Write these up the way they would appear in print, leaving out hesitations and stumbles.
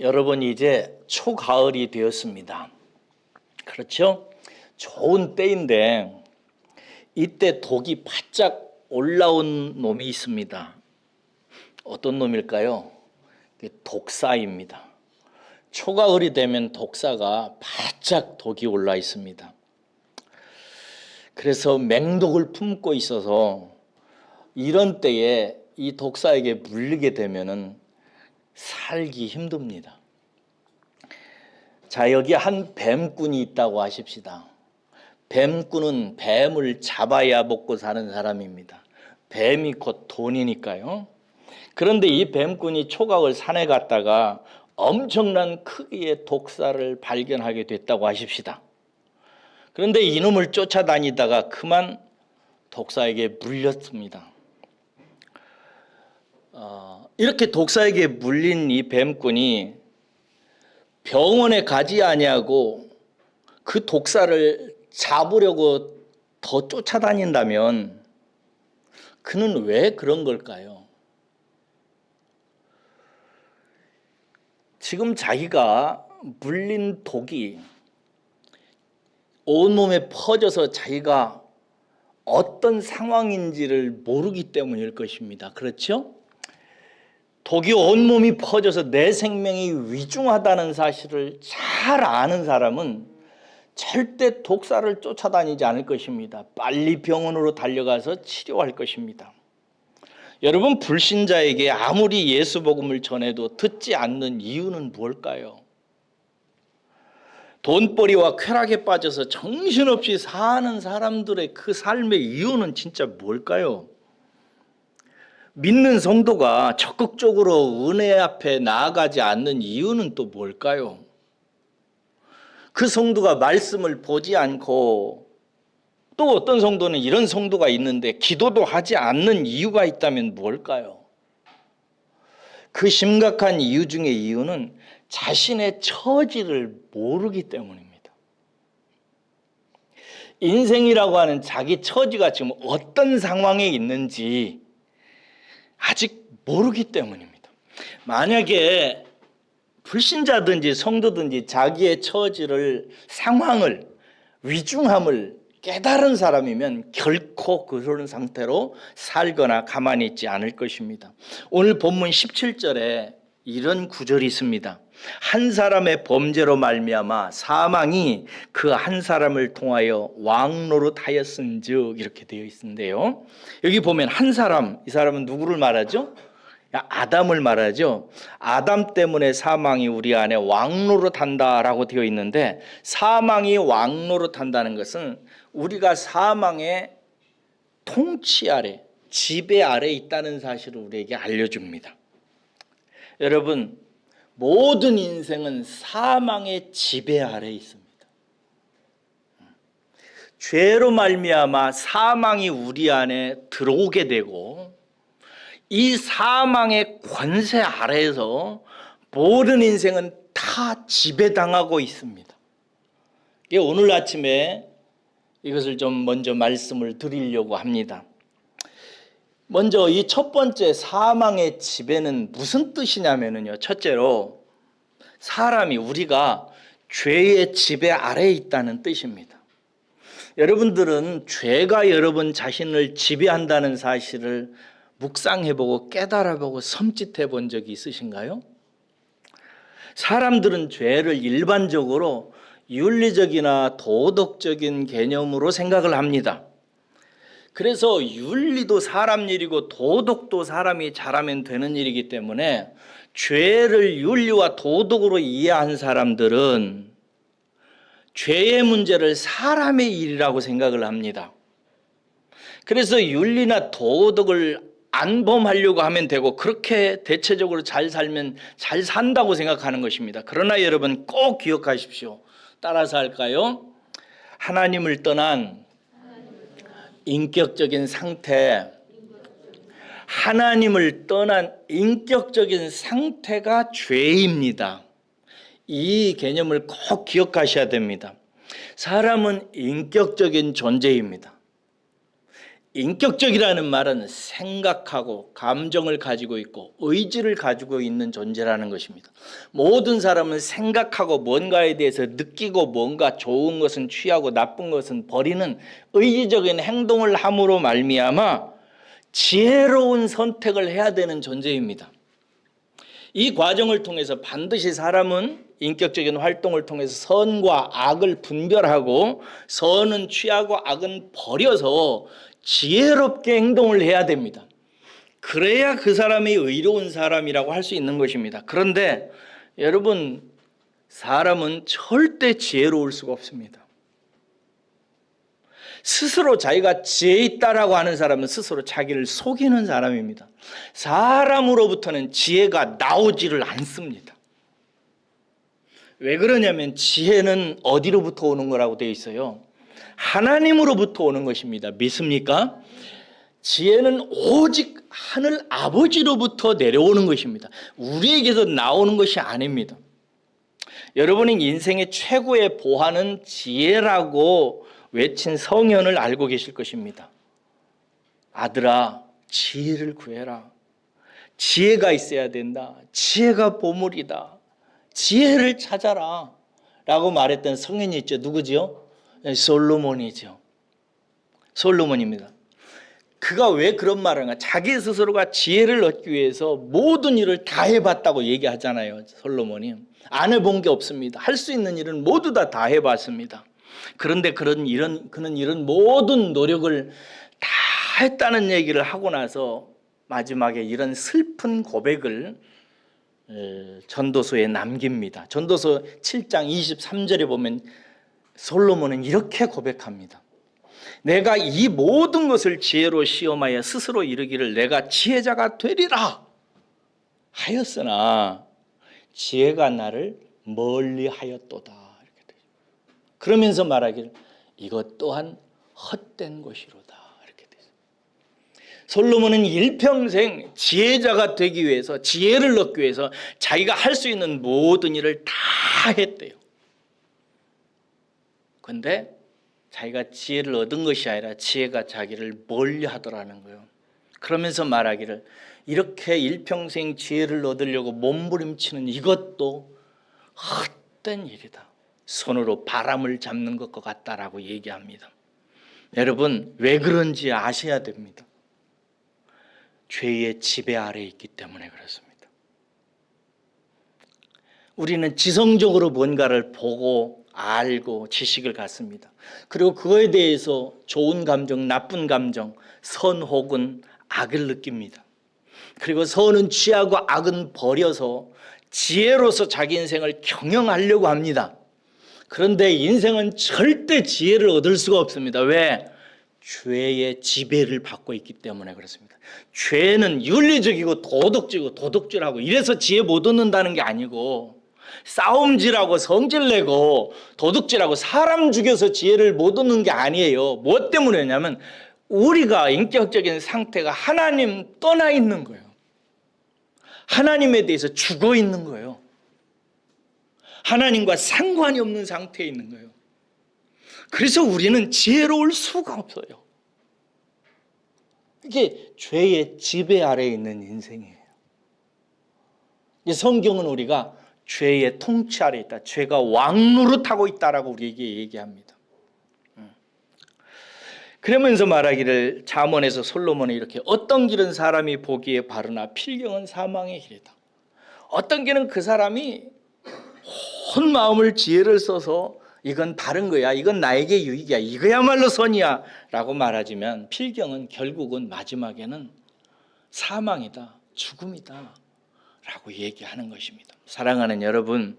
여러분, 이제 초가을이 되었습니다. 그렇죠? 좋은 때인데 이때 독이 바짝 올라온 놈이 있습니다. 어떤 놈일까요? 독사입니다. 초가을이 되면 독사가 바짝 독이 올라 있습니다. 그래서 맹독을 품고 있어서 이런 때에 이 독사에게 물리게 되면은 살기 힘듭니다. 자, 여기 한 뱀꾼이 있다고 하십시다. 뱀꾼은 뱀을 잡아야 먹고 사는 사람입니다. 뱀이 곧 돈이니까요. 그런데 이 뱀꾼이 초가을 산에 갔다가 엄청난 크기의 독사를 발견하게 됐다고 하십시다. 그런데 이놈을 쫓아다니다가 그만 독사에게 물렸습니다. 이렇게 독사에게 물린 이 뱀꾼이 병원에 가지 아니하고 그 독사를 잡으려고 더 쫓아다닌다면 그는 왜 그런 걸까요? 지금 자기가 물린 독이 온몸에 퍼져서 자기가 어떤 상황인지를 모르기 때문일 것입니다. 그렇죠? 독이 온몸이 퍼져서 내 생명이 위중하다는 사실을 잘 아는 사람은 절대 독사를 쫓아다니지 않을 것입니다. 빨리 병원으로 달려가서 치료할 것입니다. 여러분, 불신자에게 아무리 예수 복음을 전해도 듣지 않는 이유는 뭘까요? 돈벌이와 쾌락에 빠져서 정신없이 사는 사람들의 그 삶의 이유는 진짜 뭘까요? 믿는 성도가 적극적으로 은혜 앞에 나아가지 않는 이유는 또 뭘까요? 그 성도가 말씀을 보지 않고, 또 어떤 성도는 이런 성도가 있는데 기도도 하지 않는 이유가 있다면 뭘까요? 그 심각한 이유 중의 이유는 자신의 처지를 모르기 때문입니다. 인생이라고 하는 자기 처지가 지금 어떤 상황에 있는지 아직 모르기 때문입니다. 만약에 불신자든지 성도든지 자기의 처지를, 상황을, 위중함을 깨달은 사람이면 결코 그런 상태로 살거나 가만히 있지 않을 것입니다. 오늘 본문 17절에 이런 구절이 있습니다. 한 사람의 범죄로 말미암아 사망이 그 한 사람을 통하여 왕노릇하였은즉, 이렇게 되어 있는데요. 여기 보면 한 사람, 이 사람은 누구를 말하죠? 아담을 말하죠. 아담 때문에 사망이 우리 안에 왕노릇한다라고 되어 있는데, 사망이 왕노릇한다는 것은 우리가 사망의 통치 아래, 지배 아래 있다는 사실을 우리에게 알려줍니다. 여러분, 모든 인생은 사망의 지배 아래 있습니다. 죄로 말미암아 사망이 우리 안에 들어오게 되고, 이 사망의 권세 아래에서 모든 인생은 다 지배당하고 있습니다. 오늘 아침에 이것을 좀 먼저 말씀을 드리려고 합니다. 먼저 이 첫 번째 사망의 지배는 무슨 뜻이냐면요, 첫째로 사람이, 우리가 죄의 지배 아래에 있다는 뜻입니다. 여러분들은 죄가 여러분 자신을 지배한다는 사실을 묵상해보고 깨달아보고 섬찟해 본 적이 있으신가요? 사람들은 죄를 일반적으로 윤리적이나 도덕적인 개념으로 생각을 합니다. 그래서 윤리도 사람 일이고 도덕도 사람이 잘하면 되는 일이기 때문에 죄를 윤리와 도덕으로 이해한 사람들은 죄의 문제를 사람의 일이라고 생각을 합니다. 그래서 윤리나 도덕을 안 범하려고 하면 되고, 그렇게 대체적으로 잘 살면 잘 산다고 생각하는 것입니다. 그러나 여러분 꼭 기억하십시오. 따라서 할까요? 하나님을 떠난 인격적인 상태, 하나님을 떠난 인격적인 상태가 죄입니다. 이 개념을 꼭 기억하셔야 됩니다. 사람은 인격적인 존재입니다. 인격적이라는 말은 생각하고 감정을 가지고 있고 의지를 가지고 있는 존재라는 것입니다. 모든 사람은 생각하고 뭔가에 대해서 느끼고 뭔가 좋은 것은 취하고 나쁜 것은 버리는 의지적인 행동을 함으로 말미암아 지혜로운 선택을 해야 되는 존재입니다. 이 과정을 통해서 반드시 사람은 인격적인 활동을 통해서 선과 악을 분별하고 선은 취하고 악은 버려서 지혜롭게 행동을 해야 됩니다. 그래야 그 사람이 의로운 사람이라고 할 수 있는 것입니다. 그런데 여러분, 사람은 절대 지혜로울 수가 없습니다. 스스로 자기가 지혜 있다라고 하는 사람은 스스로 자기를 속이는 사람입니다. 사람으로부터는 지혜가 나오지를 않습니다. 왜 그러냐면 지혜는 어디로부터 오는 거라고 되어 있어요? 하나님으로부터 오는 것입니다. 믿습니까? 지혜는 오직 하늘 아버지로부터 내려오는 것입니다. 우리에게서 나오는 것이 아닙니다. 여러분이 인생의 최고의 보화는 지혜라고 외친 성현을 알고 계실 것입니다. 아들아, 지혜를 구해라. 지혜가 있어야 된다. 지혜가 보물이다. 지혜를 찾아라 라고 말했던 성현이 있죠. 누구지요? 솔로몬이죠. 솔로몬입니다. 그가 왜 그런 말을 하는가? 자기 스스로가 지혜를 얻기 위해서 모든 일을 다 해봤다고 얘기하잖아요. 솔로몬이. 안 해본 게 없습니다. 할 수 있는 일은 모두 다 해봤습니다. 그런데 그는 이런 모든 노력을 다 했다는 얘기를 하고 나서 마지막에 이런 슬픈 고백을 전도서에 남깁니다. 전도서 7장 23절에 보면 솔로몬은 이렇게 고백합니다. 내가 이 모든 것을 지혜로 시험하여 스스로 이르기를 내가 지혜자가 되리라 하였으나 지혜가 나를 멀리하였도다. 이렇게 되죠. 그러면서 말하기를 이것 또한 헛된 것이로다. 이렇게 되죠. 솔로몬은 일평생 지혜자가 되기 위해서 지혜를 얻기 위해서 자기가 할 수 있는 모든 일을 다 했대요. 그런데 자기가 지혜를 얻은 것이 아니라 지혜가 자기를 멀리하더라는 거예요. 그러면서 말하기를 이렇게 일평생 지혜를 얻으려고 몸부림치는 이것도 헛된 일이다. 손으로 바람을 잡는 것과 같다라고 얘기합니다. 여러분, 왜 그런지 아셔야 됩니다. 죄의 지배 아래에 있기 때문에 그렇습니다. 우리는 지성적으로 뭔가를 보고 알고 지식을 갖습니다. 그리고 그거에 대해서 좋은 감정, 나쁜 감정, 선 혹은 악을 느낍니다. 그리고 선은 취하고 악은 버려서 지혜로서 자기 인생을 경영하려고 합니다. 그런데 인생은 절대 지혜를 얻을 수가 없습니다. 왜? 죄의 지배를 받고 있기 때문에 그렇습니다. 죄는 윤리적이고 도덕적이고 도덕질하고 이래서 지혜 못 얻는다는 게 아니고 싸움질하고 성질내고 도둑질하고 사람 죽여서 지혜를 못 얻는 게 아니에요. 뭐 때문이냐면 우리가 인격적인 상태가 하나님 떠나 있는 거예요. 하나님에 대해서 죽어 있는 거예요. 하나님과 상관이 없는 상태에 있는 거예요. 그래서 우리는 지혜로울 수가 없어요. 이게 죄의 지배 아래에 있는 인생이에요. 성경은 우리가 죄의 통치 아래에 있다. 죄가 왕노릇하고 있다라고 우리에게 얘기합니다. 그러면서 말하기를 잠언에서 솔로몬이 이렇게 어떤 길은 사람이 보기에 바르나 필경은 사망의 길이다. 어떤 길은 그 사람이 온 마음을 지혜를 써서 이건 바른 거야, 이건 나에게 유익이야, 이거야말로 선이야 라고 말하지만 필경은 결국은 마지막에는 사망이다, 죽음이다 라고 얘기하는 것입니다. 사랑하는 여러분,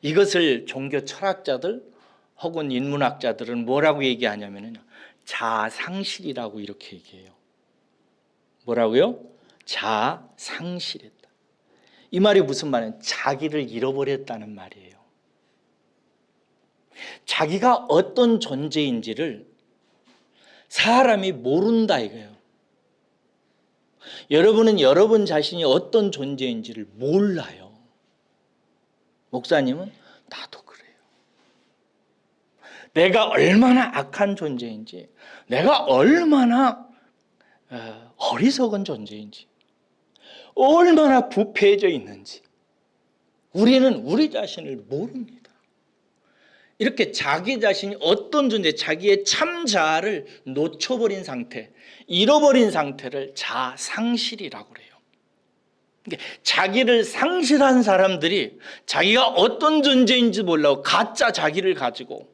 이것을 종교 철학자들 혹은 인문학자들은 뭐라고 얘기하냐면요, 자아상실이라고 이렇게 얘기해요. 뭐라고요? 자아상실했다. 이 말이 무슨 말이에요? 자기를 잃어버렸다는 말이에요. 자기가 어떤 존재인지를 사람이 모른다 이거예요. 여러분은 여러분 자신이 어떤 존재인지를 몰라요. 목사님은 나도 그래요. 내가 얼마나 악한 존재인지, 내가 얼마나 어리석은 존재인지, 얼마나 부패해져 있는지 우리는 우리 자신을 모릅니다. 이렇게 자기 자신이 어떤 존재, 자기의 참 자아를 놓쳐버린 상태, 잃어버린 상태를 자상실이라고 그래요. 자기를 상실한 사람들이 자기가 어떤 존재인지 몰라고 가짜 자기를 가지고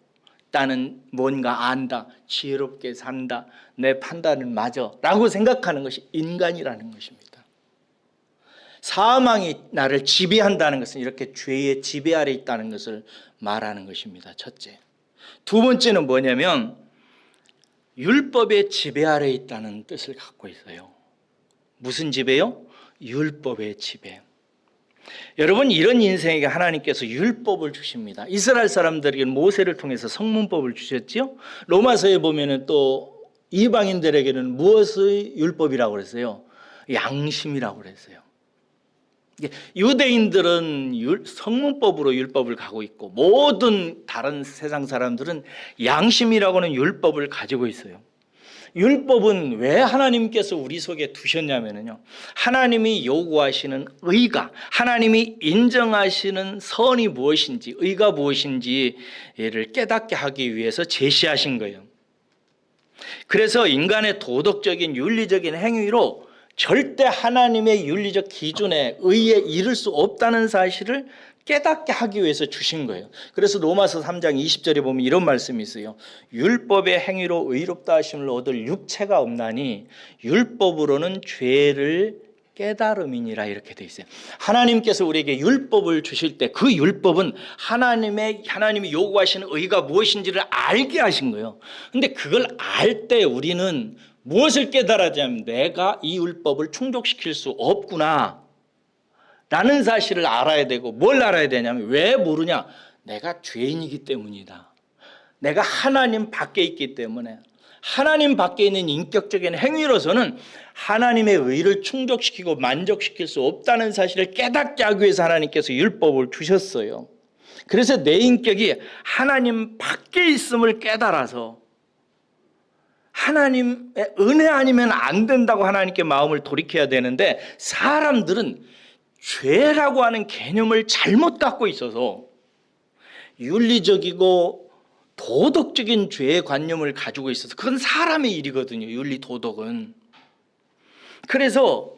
나는 뭔가 안다, 지혜롭게 산다, 내 판단은 맞아 라고 생각하는 것이 인간이라는 것입니다. 사망이 나를 지배한다는 것은 이렇게 죄의 지배 아래 있다는 것을 말하는 것입니다. 첫째. 두 번째는 뭐냐면 율법의 지배 아래 있다는 뜻을 갖고 있어요. 무슨 지배요? 율법의 지배. 여러분, 이런 인생에게 하나님께서 율법을 주십니다. 이스라엘 사람들에게 모세를 통해서 성문법을 주셨죠. 로마서에 보면은 또 이방인들에게는 무엇의 율법이라고 그랬어요? 양심이라고 그랬어요. 유대인들은 성문법으로 율법을 가고 있고 모든 다른 세상 사람들은 양심이라고 하는 율법을 가지고 있어요. 율법은 왜 하나님께서 우리 속에 두셨냐면요, 하나님이 요구하시는 의가, 하나님이 인정하시는 선이 무엇인지, 의가 무엇인지를 깨닫게 하기 위해서 제시하신 거예요. 그래서 인간의 도덕적인 윤리적인 행위로 절대 하나님의 윤리적 기준에 의에 이를 수 없다는 사실을 깨닫게 하기 위해서 주신 거예요. 그래서 로마서 3장 20절에 보면 이런 말씀이 있어요. 율법의 행위로 의롭다 하심을 얻을 육체가 없나니 율법으로는 죄를 깨달음이니라, 이렇게 돼 있어요. 하나님께서 우리에게 율법을 주실 때 그 율법은 하나님이 요구하시는 의가 무엇인지를 알게 하신 거예요. 근데 그걸 알 때 우리는 무엇을 깨달아야냐면 내가 이 율법을 충족시킬 수 없구나 라는 사실을 알아야 되고, 뭘 알아야 되냐면 왜 모르냐? 내가 죄인이기 때문이다. 내가 하나님 밖에 있기 때문에, 하나님 밖에 있는 인격적인 행위로서는 하나님의 의를 충족시키고 만족시킬 수 없다는 사실을 깨닫게 하기 위해서 하나님께서 율법을 주셨어요. 그래서 내 인격이 하나님 밖에 있음을 깨달아서 하나님의 은혜 아니면 안 된다고 하나님께 마음을 돌이켜야 되는데, 사람들은 죄라고 하는 개념을 잘못 갖고 있어서 윤리적이고 도덕적인 죄의 관념을 가지고 있어서, 그건 사람의 일이거든요, 윤리 도덕은. 그래서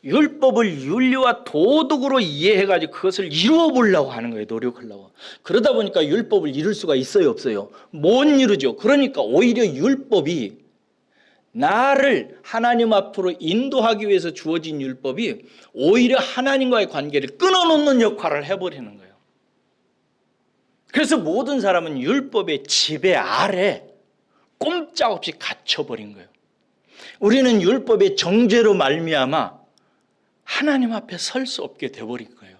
율법을 윤리와 도덕으로 이해해가지고 그것을 이루어 보려고 하는 거예요, 노력하려고. 그러다 보니까 율법을 이룰 수가 있어요, 없어요? 못 이루죠. 그러니까 오히려 율법이, 나를 하나님 앞으로 인도하기 위해서 주어진 율법이 오히려 하나님과의 관계를 끊어놓는 역할을 해버리는 거예요. 그래서 모든 사람은 율법의 지배 아래 꼼짝없이 갇혀버린 거예요. 우리는 율법의 정죄로 말미암아 하나님 앞에 설 수 없게 돼버린 거예요.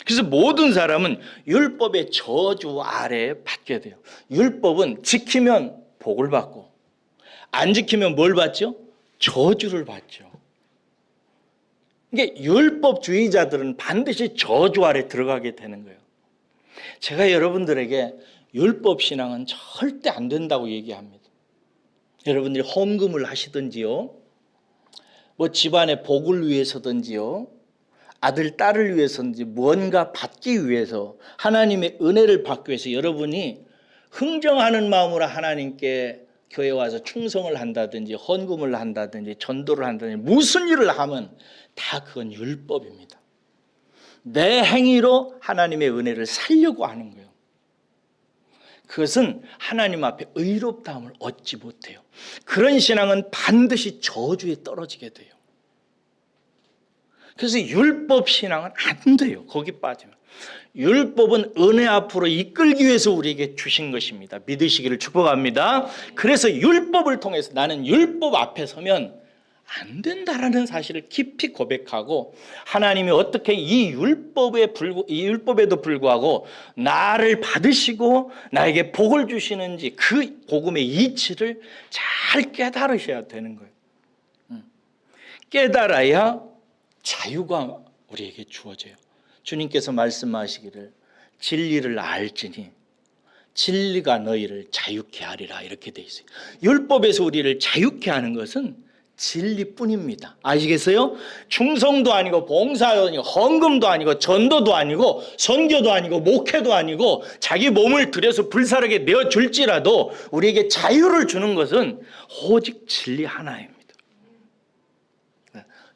그래서 모든 사람은 율법의 저주 아래에 받게 돼요. 율법은 지키면 복을 받고 안 지키면 뭘 받죠? 저주를 받죠. 이게 율법주의자들은 반드시 저주 아래 들어가게 되는 거예요. 제가 여러분들에게 율법 신앙은 절대 안 된다고 얘기합니다. 여러분들이 헌금을 하시든지요, 뭐 집안의 복을 위해서든지요, 아들 딸을 위해서든지 무언가 받기 위해서, 하나님의 은혜를 받기 위해서 여러분이 흥정하는 마음으로 하나님께 교회 와서 충성을 한다든지 헌금을 한다든지 전도를 한다든지 무슨 일을 하면 다 그건 율법입니다. 내 행위로 하나님의 은혜를 살려고 하는 거예요. 그것은 하나님 앞에 의롭다함을 얻지 못해요. 그런 신앙은 반드시 저주에 떨어지게 돼요. 그래서 율법 신앙은 안 돼요. 거기 빠지면. 율법은 은혜 앞으로 이끌기 위해서 우리에게 주신 것입니다. 믿으시기를 축복합니다. 그래서 율법을 통해서 나는 율법 앞에 서면 안 된다라는 사실을 깊이 고백하고, 하나님이 어떻게 이 율법에도 불구하고 나를 받으시고 나에게 복을 주시는지 그 복음의 이치를 잘 깨달으셔야 되는 거예요. 깨달아야 자유가 우리에게 주어져요. 주님께서 말씀하시기를 진리를 알지니 진리가 너희를 자유케 하리라 이렇게 돼 있어요. 율법에서 우리를 자유케 하는 것은 진리뿐입니다. 아시겠어요? 충성도 아니고 봉사도 아니고 헌금도 아니고 전도도 아니고 선교도 아니고 목회도 아니고 자기 몸을 들여서 불사르게 내어줄지라도 우리에게 자유를 주는 것은 오직 진리 하나입니다.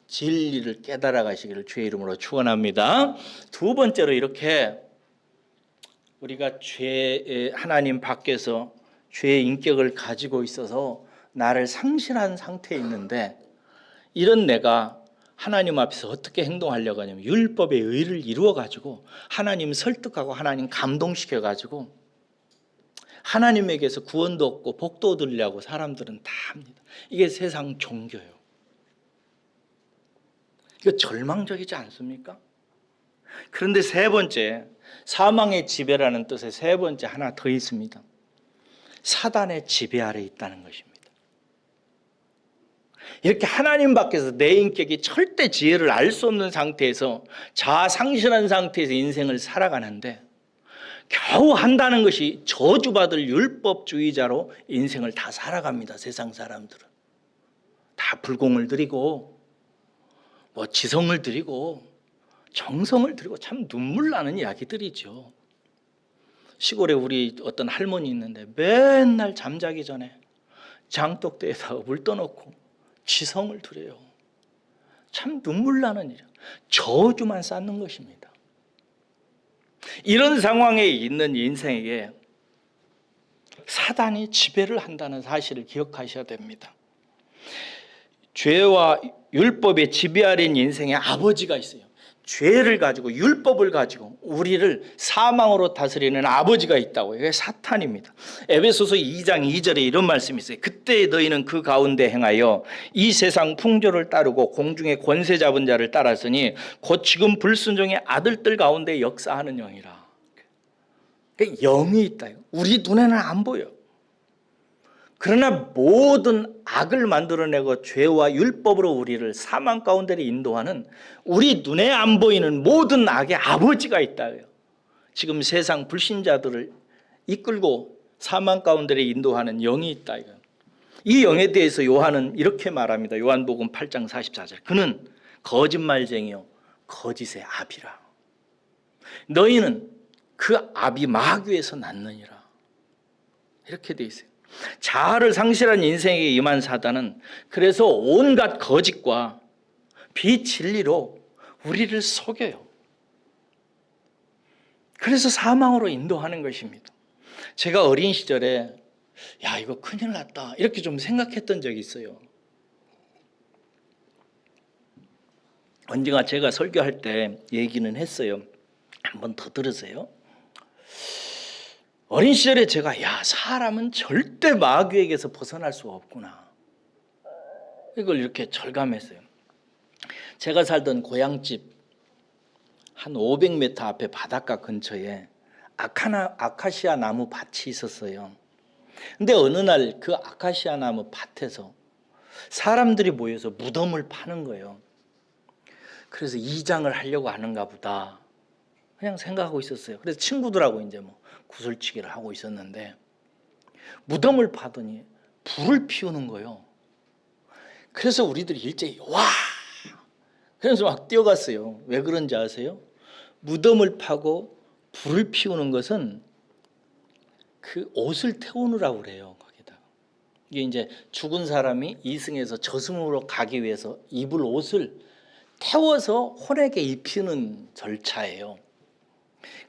진리를 깨달아 가시기를 주의 이름으로 축원합니다. 두 번째로 이렇게 우리가 하나님 밖에서 죄의 인격을 가지고 있어서 나를 상실한 상태에 있는데 이런 내가 하나님 앞에서 어떻게 행동하려고 하냐면 율법의 의를 이루어 가지고 하나님 설득하고 하나님 감동시켜 가지고 하나님에게서 구원도 얻고 복도 얻으려고 사람들은 다 합니다. 이게 세상 종교예요. 이거 절망적이지 않습니까? 그런데 세 번째, 사망의 지배라는 뜻의 세 번째 하나 더 있습니다. 사단의 지배 아래 있다는 것입니다. 이렇게 하나님 밖에서 내 인격이 절대 지혜를 알 수 없는 상태에서 자아 상실한 상태에서 인생을 살아가는데 겨우 한다는 것이 저주받을 율법주의자로 인생을 다 살아갑니다. 세상 사람들은 다 불공을 들이고 지성을 들이고 정성을 들이고 참 눈물 나는 이야기들이죠. 시골에 우리 어떤 할머니 있는데 맨날 잠자기 전에 장독대에다 물 떠놓고 지성을 들여요. 참 눈물 나는 일이야. 저주만 쌓는 것입니다. 이런 상황에 있는 인생에게 사단이 지배를 한다는 사실을 기억하셔야 됩니다. 죄와 율법의 지배 아래인 인생의 아버지가 있어요. 죄를 가지고 율법을 가지고 우리를 사망으로 다스리는 아버지가 있다고요. 그게 사탄입니다. 에베소서 2장 2절에 이런 말씀이 있어요. 그때 너희는 그 가운데 행하여 이 세상 풍조를 따르고 공중의 권세 잡은 자를 따랐으니 곧 지금 불순종의 아들들 가운데 역사하는 영이라. 그러니까 영이 있다. 우리 눈에는 안 보여. 그러나 모든 악을 만들어내고 죄와 율법으로 우리를 사망 가운데로 인도하는 우리 눈에 안 보이는 모든 악의 아버지가 있다요. 지금 세상 불신자들을 이끌고 사망 가운데로 인도하는 영이 있다. 이 영에 대해서 요한은 이렇게 말합니다. 요한복음 8장 44절. 그는 거짓말쟁이요 거짓의 아비라. 너희는 그 아비 마귀에서 났느니라. 이렇게 돼 있어요. 자아를 상실한 인생에 임한 사단은 그래서 온갖 거짓과 비진리로 우리를 속여요. 그래서 사망으로 인도하는 것입니다. 제가 어린 시절에 야 이거 큰일 났다 이렇게 좀 생각했던 적이 있어요. 언젠가 제가 설교할 때 얘기는 했어요. 한번 더 들으세요. 어린 시절에 제가 사람은 절대 마귀에게서 벗어날 수가 없구나. 이걸 이렇게 절감했어요. 제가 살던 고향집 한 500m 앞에 바닷가 근처에 아카시아 나무 밭이 있었어요. 근데 어느 날 그 아카시아 나무 밭에서 사람들이 모여서 무덤을 파는 거예요. 그래서 이장을 하려고 하는가 보다 그냥 생각하고 있었어요. 그래서 친구들하고 이제 구슬치기를 하고 있었는데 무덤을 파더니 불을 피우는 거예요. 그래서 우리들이 일제히 와! 그래서 막 뛰어갔어요. 왜 그런지 아세요? 무덤을 파고 불을 피우는 것은 그 옷을 태우느라고 그래요. 거기다. 이게 이제 죽은 사람이 이승에서 저승으로 가기 위해서 입을 옷을 태워서 혼에게 입히는 절차예요.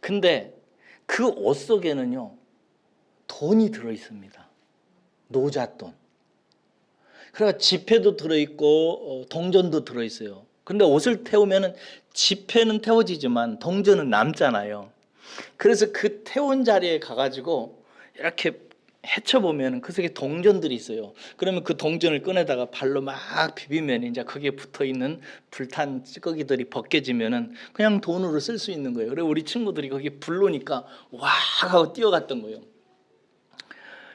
근데 그 옷 속에는요 돈이 들어있습니다. 노잣돈. 그러니까 지폐도 들어있고 동전도 들어있어요. 근데 옷을 태우면 지폐는 태워지지만 동전은 남잖아요. 그래서 그 태운 자리에 가가지고 이렇게 헤쳐보면 그 속에 동전들이 있어요. 그러면 그 동전을 꺼내다가 발로 막 비비면 이제 거기에 붙어있는 불탄 찌꺼기들이 벗겨지면 그냥 돈으로 쓸 수 있는 거예요. 그래서 우리 친구들이 거기 불르니까 와 하고 뛰어갔던 거예요.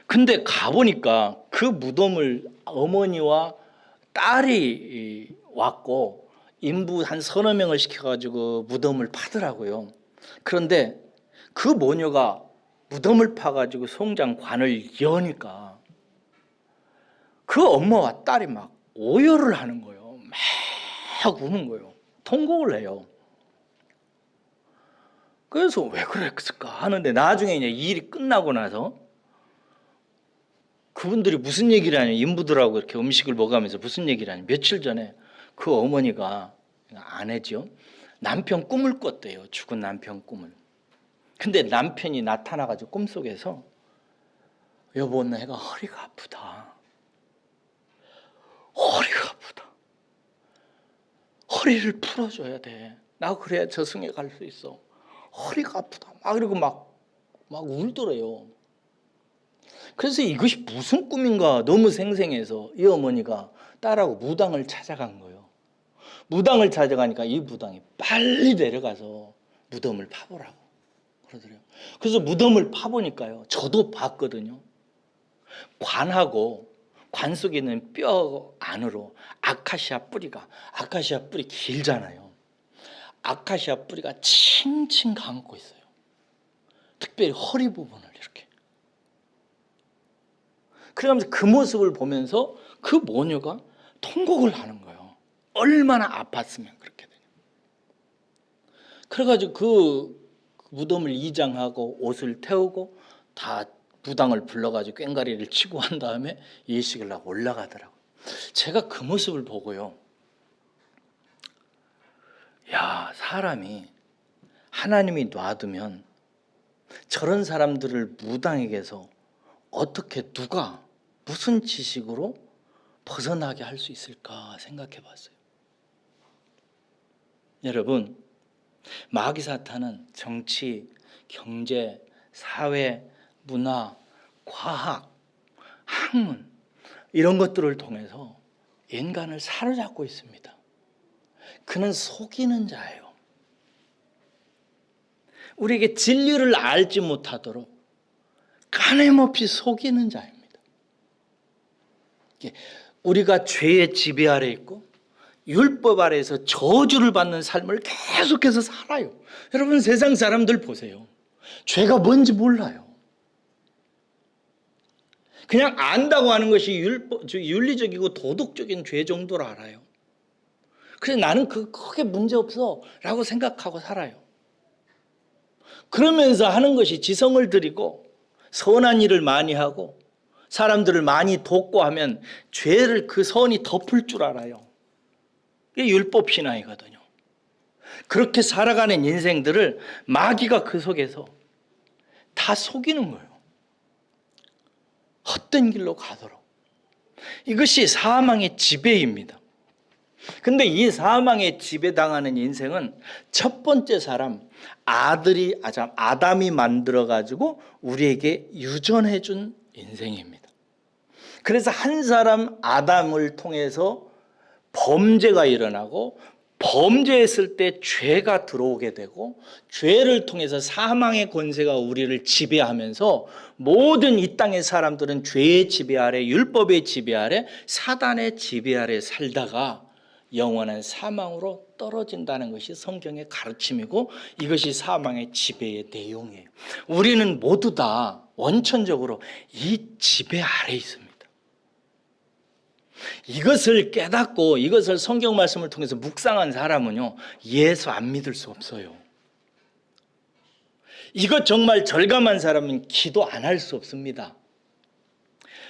근데 가보니까 그 무덤을 어머니와 딸이 왔고 인부 한 서너 명을 시켜가지고 무덤을 파더라고요. 그런데 그 모녀가 무덤을 파가지고 송장관을 여니까 그 엄마와 딸이 막 오열을 하는 거예요. 막 우는 거예요. 통곡을 해요. 그래서 왜 그랬을까 하는데 나중에 이제 일이 끝나고 나서 그분들이 무슨 얘기를 하냐, 인부들하고 이렇게 음식을 먹으면서 무슨 얘기를 하냐, 며칠 전에 그 어머니가, 아내죠, 남편 꿈을 꿨대요. 죽은 남편 꿈을. 근데 남편이 나타나가지고 꿈속에서 여보, 내가 허리가 아프다. 허리가 아프다. 허리를 풀어줘야 돼. 나 그래야 저승에 갈 수 있어. 허리가 아프다. 막 이러고 막 울더래요. 그래서 이것이 무슨 꿈인가 너무 생생해서 이 어머니가 딸하고 무당을 찾아간 거예요. 무당을 찾아가니까 이 무당이 빨리 내려가서 무덤을 파보라고 그러더래요. 그래서 무덤을 파보니까요, 저도 봤거든요. 관하고 관 속에 있는 뼈 안으로 아카시아 뿌리 길잖아요. 아카시아 뿌리가 칭칭 감고 있어요. 특별히 허리 부분을 이렇게. 그러면서 그 모습을 보면서 그 모녀가 통곡을 하는 거예요. 얼마나 아팠으면 그렇게 되냐. 그래가지고 그 무덤을 이장하고 옷을 태우고 다 무당을 불러가지고 꽹과리를 치고 한 다음에 예식을 하고 올라가더라고요. 제가 그 모습을 보고요, 야, 사람이 하나님이 놔두면 저런 사람들을 무당에게서 어떻게 누가 무슨 지식으로 벗어나게 할 수 있을까 생각해 봤어요. 여러분, 마귀 사탄은 정치, 경제, 사회, 문화, 과학, 학문 이런 것들을 통해서 인간을 사로잡고 있습니다. 그는 속이는 자예요. 우리에게 진리를 알지 못하도록 가늠없이 속이는 자입니다. 우리가 죄의 지배 아래 있고 율법 아래에서 저주를 받는 삶을 계속해서 살아요. 여러분, 세상 사람들 보세요. 죄가 뭔지 몰라요. 그냥 안다고 하는 것이 윤리적이고 도덕적인 죄 정도로 알아요. 그래서 나는 크게 문제없어 라고 생각하고 살아요. 그러면서 하는 것이 지성을 들이고 선한 일을 많이 하고 사람들을 많이 돕고 하면 죄를 그 선이 덮을 줄 알아요. 이게 율법 신앙이거든요. 그렇게 살아가는 인생들을 마귀가 그 속에서 다 속이는 거예요. 헛된 길로 가도록. 이것이 사망의 지배입니다. 근데 이 사망의 지배당하는 인생은 첫 번째 사람, 아담이 만들어가지고 우리에게 유전해 준 인생입니다. 그래서 한 사람 아담을 통해서 범죄가 일어나고 범죄했을 때 죄가 들어오게 되고 죄를 통해서 사망의 권세가 우리를 지배하면서 모든 이 땅의 사람들은 죄의 지배 아래, 율법의 지배 아래, 사단의 지배 아래 살다가 영원한 사망으로 떨어진다는 것이 성경의 가르침이고 이것이 사망의 지배의 내용이에요. 우리는 모두 다 원천적으로 이 지배 아래 있습니다. 이것을 깨닫고 이것을 성경 말씀을 통해서 묵상한 사람은요, 예수 안 믿을 수 없어요. 이것 정말 절감한 사람은 기도 안 할 수 없습니다.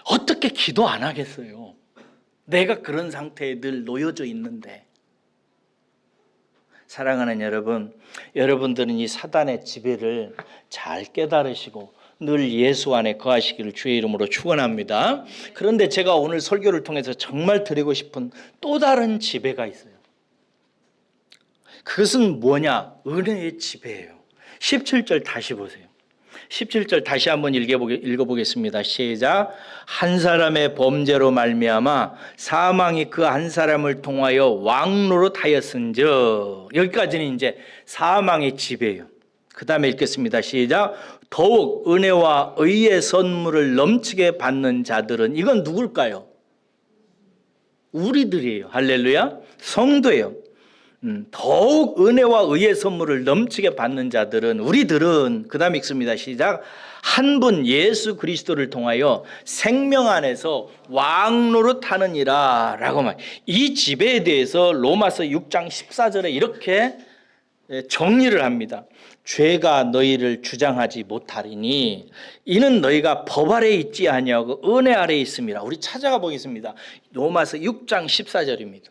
어떻게 기도 안 하겠어요? 내가 그런 상태에 늘 놓여져 있는데. 사랑하는 여러분, 여러분들은 이 사단의 지배를 잘 깨달으시고 늘 예수 안에 거하시기를 주의 이름으로 축원합니다. 그런데 제가 오늘 설교를 통해서 정말 드리고 싶은 또 다른 지배가 있어요. 그것은 뭐냐? 은혜의 지배예요. 17절 다시 보세요. 17절 다시 한번 읽어보겠습니다. 시작. 한 사람의 범죄로 말미암아 사망이 그 한 사람을 통하여 왕노릇하였은즉, 여기까지는 이제 사망의 지배예요. 그 다음에 읽겠습니다. 시작. 더욱 은혜와 의의 선물을 넘치게 받는 자들은, 이건 누굴까요? 우리들이에요. 할렐루야. 성도예요. 더욱 은혜와 의의 선물을 넘치게 받는 자들은, 우리들은, 그 다음에 읽습니다. 시작. 한 분 예수 그리스도를 통하여 생명 안에서 왕노릇하느니라 라고 말. 이 지배에 대해서 로마서 6장 14절에 이렇게 정리를 합니다. 죄가 너희를 주장하지 못하리니 이는 너희가 법 아래 있지 아니하고 은혜 아래 있음이라. 우리 찾아가 보겠습니다. 로마서 6장 14절입니다.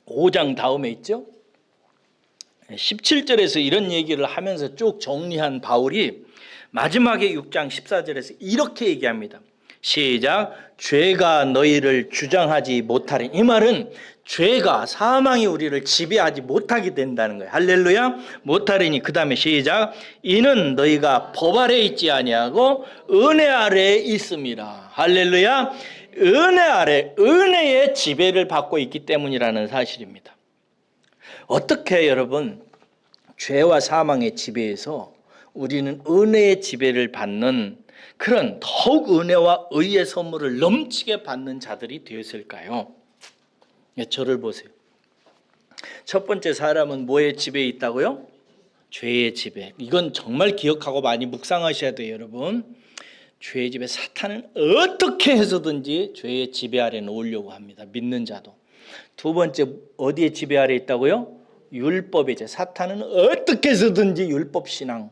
5장 다음에 있죠. 17절에서 이런 얘기를 하면서 쭉 정리한 바울이 마지막에 6장 14절에서 이렇게 얘기합니다. 시작. 죄가 너희를 주장하지 못하리. 이 말은 죄가, 사망이 우리를 지배하지 못하게 된다는 거예요. 할렐루야. 못하리니. 그 다음에 시작. 이는 너희가 법 아래 있지 아니하고 은혜 아래에 있음이라. 할렐루야. 은혜 아래, 은혜의 지배를 받고 있기 때문이라는 사실입니다. 어떻게 여러분, 죄와 사망의 지배에서 우리는 은혜의 지배를 받는 그런 더욱 은혜와 의의 선물을 넘치게 받는 자들이 되었을까요? 저를 보세요. 첫 번째, 사람은 뭐의 지배에 있다고요? 죄의 지배. 이건 정말 기억하고 많이 묵상하셔야 돼요, 여러분. 죄의 지배, 사탄은 어떻게 해서든지 죄의 지배 아래 놓으려고 합니다. 믿는 자도. 두 번째, 어디에 지배 아래 있다고요? 율법의 제. 사탄은 어떻게 해서든지 율법 신앙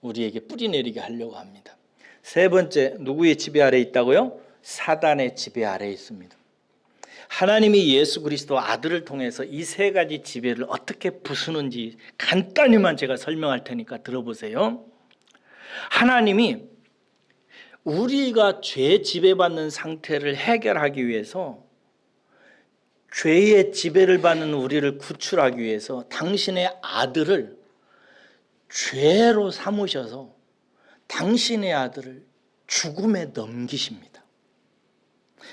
우리에게 뿌리내리게 하려고 합니다. 세 번째, 누구의 지배 아래 있다고요? 사단의 지배 아래 있습니다. 하나님이 예수 그리스도 아들을 통해서 이 세 가지 지배를 어떻게 부수는지 간단히만 제가 설명할 테니까 들어보세요. 하나님이 우리가 죄 지배받는 상태를 해결하기 위해서, 죄의 지배를 받는 우리를 구출하기 위해서 당신의 아들을 죄로 삼으셔서 당신의 아들을 죽음에 넘기십니다.